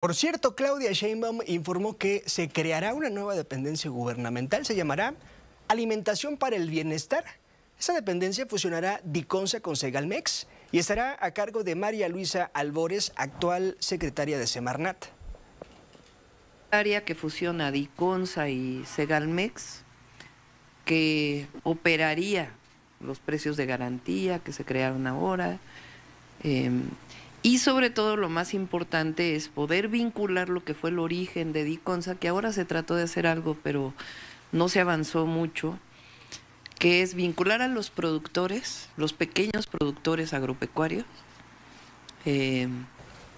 Por cierto, Claudia Sheinbaum informó que se creará una nueva dependencia gubernamental, se llamará Alimentación para el Bienestar. Esa dependencia fusionará Diconsa con Segalmex y estará a cargo de María Luisa Albores, actual secretaria de Semarnat. Área que fusiona Diconsa y Segalmex, que operaría los precios de garantía que se crearon ahora, y sobre todo lo más importante es poder vincular lo que fue el origen de Diconsa, que ahora se trató de hacer algo, pero no se avanzó mucho, que es vincular a los productores, los pequeños productores agropecuarios,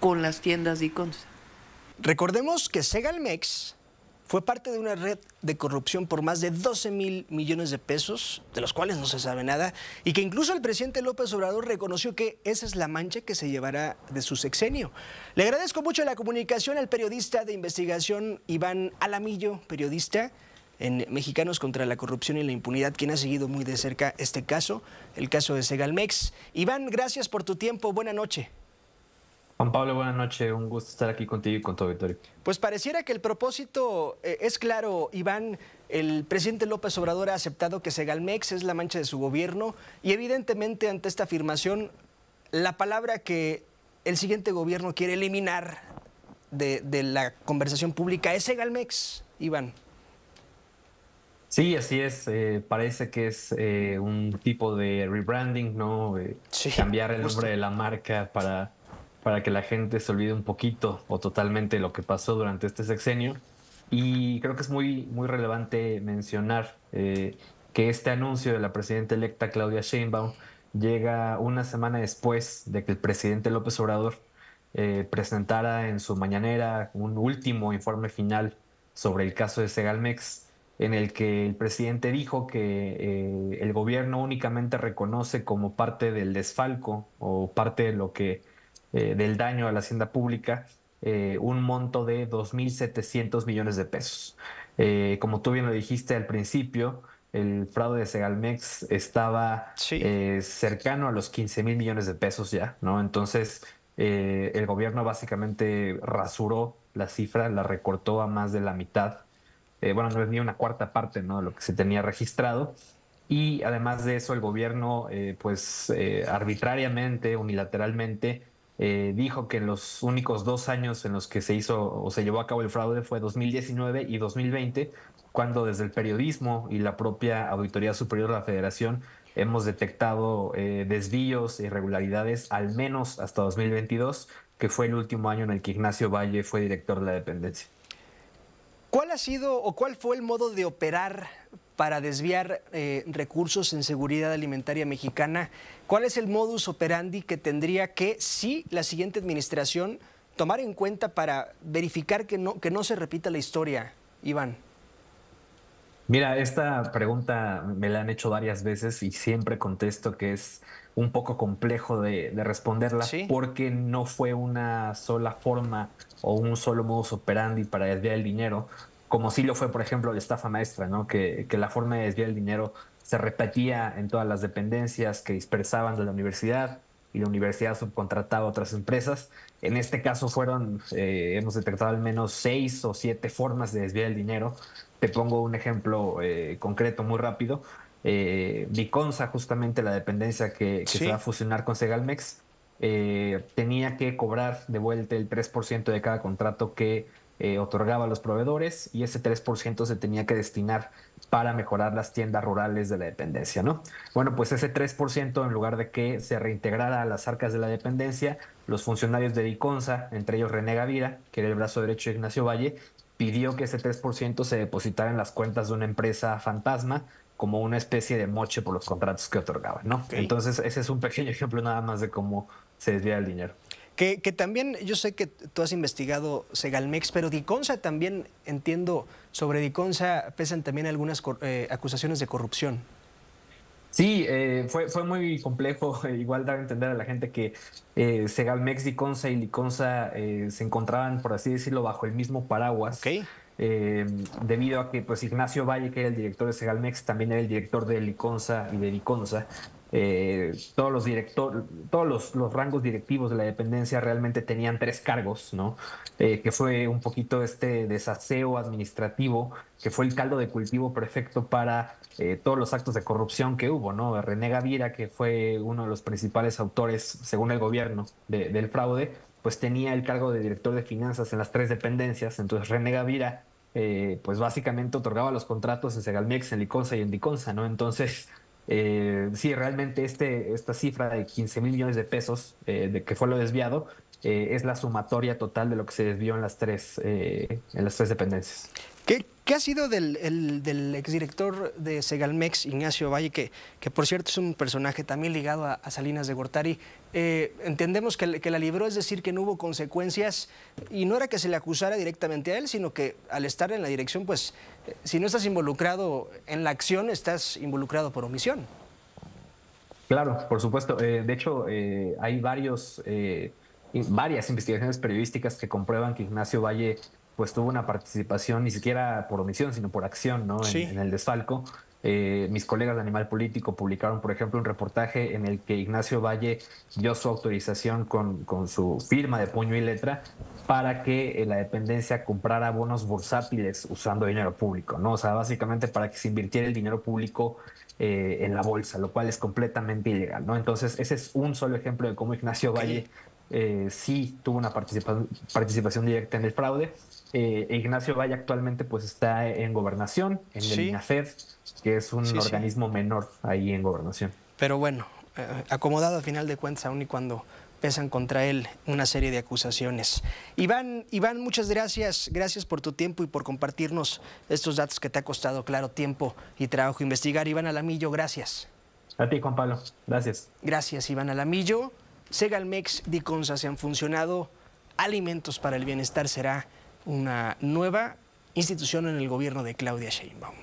con las tiendas Diconsa. Recordemos que Segalmex fue parte de una red de corrupción por más de 12,000 millones de pesos, de los cuales no se sabe nada, y que incluso el presidente López Obrador reconoció que esa es la mancha que se llevará de su sexenio. Le agradezco mucho la comunicación al periodista de investigación Iván Alamillo, periodista en Mexicanos contra la Corrupción y la Impunidad, quien ha seguido muy de cerca este caso, el caso de Segalmex. Iván, gracias por tu tiempo, buena noche. Juan Pablo, buenas noches, un gusto estar aquí contigo y con tu auditorio. Pues pareciera que el propósito es claro, Iván. El presidente López Obrador ha aceptado que Segalmex es la mancha de su gobierno y evidentemente ante esta afirmación, la palabra que el siguiente gobierno quiere eliminar de la conversación pública es Segalmex, Iván. Sí, así es. Parece que es un tipo de rebranding, ¿no? Sí, cambiar el justo. nombre de la marca para que la gente se olvide un poquito o totalmente lo que pasó durante este sexenio. Y creo que es muy relevante mencionar que este anuncio de la presidenta electa Claudia Sheinbaum llega una semana después de que el presidente López Obrador presentara en su mañanera un último informe final sobre el caso de Segalmex, en el que el presidente dijo que el gobierno únicamente reconoce como parte del desfalco o parte de lo que del daño a la hacienda pública un monto de 2.700 millones de pesos. Como tú bien lo dijiste al principio, el fraude de Segalmex estaba Sí. cercano a los 15.000 millones de pesos ya, ¿no? Entonces, el gobierno básicamente rasuró la cifra, la recortó a más de la mitad. Bueno, no es ni una cuarta parte, ¿no?, de lo que se tenía registrado. Y además de eso, el gobierno, arbitrariamente, unilateralmente, dijo que en los únicos 2 años en los que se hizo o se llevó a cabo el fraude fue 2019 y 2020, cuando desde el periodismo y la propia Auditoría Superior de la Federación hemos detectado desvíos e irregularidades al menos hasta 2022, que fue el último año en el que Ignacio Valle fue director de la dependencia. ¿Cuál ha sido o cuál fue el modo de operar para desviar recursos en seguridad alimentaria mexicana? ¿Cuál es el modus operandi que tendría que, sí, la siguiente administración tomar en cuenta para verificar que no se repita la historia, Iván? Mira, esta pregunta me la han hecho varias veces y siempre contesto que es un poco complejo de responderla Sí. porque no fue una sola forma o un solo modus operandi para desviar el dinero, como sí lo fue, por ejemplo, la estafa maestra, ¿no? Que la forma de desviar el dinero se repetía en todas las dependencias que dispersaban de la universidad y la universidad subcontrataba a otras empresas. En este caso hemos detectado al menos 6 o 7 formas de desviar el dinero. Te pongo un ejemplo concreto muy rápido. Diconsa, justamente la dependencia que se va a Sí. fusionar con Segalmex, tenía que cobrar de vuelta el 3% de cada contrato que otorgaba a los proveedores, y ese 3% se tenía que destinar para mejorar las tiendas rurales de la dependencia, ¿no? Bueno, pues ese 3%, en lugar de que se reintegrara a las arcas de la dependencia, los funcionarios de Diconsa, entre ellos René Gavira, que era el brazo derecho de Ignacio Valle, pidió que ese 3% se depositara en las cuentas de una empresa fantasma como una especie de moche por los contratos que otorgaban, ¿no? Ok. Entonces, ese es un pequeño ejemplo nada más de cómo se desvía el dinero. Que también, yo sé que tú has investigado Segalmex, pero Diconsa también, entiendo, sobre Diconsa pesan también algunas acusaciones de corrupción. Sí, fue muy complejo igual dar a entender a la gente que Segalmex, Diconsa y Liconsa se encontraban, por así decirlo, bajo el mismo Ok. paraguas, eh, debido a que pues Ignacio Valle, que era el director de Segalmex, también era el director de Liconsa y de Diconsa. todos los rangos directivos de la dependencia realmente tenían 3 cargos, ¿no? Que fue un poquito este desaseo administrativo, que fue el caldo de cultivo perfecto para todos los actos de corrupción que hubo, ¿no? René Gavira, que fue uno de los principales autores, según el gobierno, del fraude, pues tenía el cargo de director de finanzas en las 3 dependencias. Entonces René Gavira, pues básicamente otorgaba los contratos en Segalmex, en Liconza y en Diconsa, ¿no? Entonces, sí, realmente esta cifra de 15,000 millones de pesos, de que fue lo desviado, es la sumatoria total de lo que se desvió en las tres dependencias. ¿Qué ha sido del exdirector de Segalmex, Ignacio Valle, que por cierto es un personaje también ligado a Salinas de Gortari? Entendemos que la libró, es decir, que no hubo consecuencias, y no era que se le acusara directamente a él, sino que al estar en la dirección, pues si no estás involucrado en la acción, estás involucrado por omisión. Claro, por supuesto. De hecho, hay varias investigaciones periodísticas que comprueban que Ignacio Valle pues tuvo una participación ni siquiera por omisión, sino por acción, ¿no? Sí. En el desfalco. Mis colegas de Animal Político publicaron, por ejemplo, un reportaje en el que Ignacio Valle dio su autorización con su firma de puño y letra para que la dependencia comprara bonos bursátiles usando dinero público, ¿no? O sea, básicamente para que se invirtiera el dinero público en la bolsa, lo cual es completamente ilegal, ¿no? Entonces, ese es un solo ejemplo de cómo Ignacio Valle sí tuvo una participación directa en el fraude. Ignacio Valle actualmente pues está en Gobernación, en el INAFED, que es un organismo menor ahí en Gobernación. Pero bueno, acomodado a final de cuentas, aún y cuando pesan contra él una serie de acusaciones. Iván, muchas gracias. Gracias por tu tiempo y por compartirnos estos datos que te ha costado, claro, tiempo y trabajo investigar. Iván Alamillo, gracias. A ti, Juan Pablo. Gracias. Gracias, Iván Alamillo. Segalmex, Diconsa se han funcionado. Alimentos para el Bienestar será una nueva institución en el gobierno de Claudia Sheinbaum.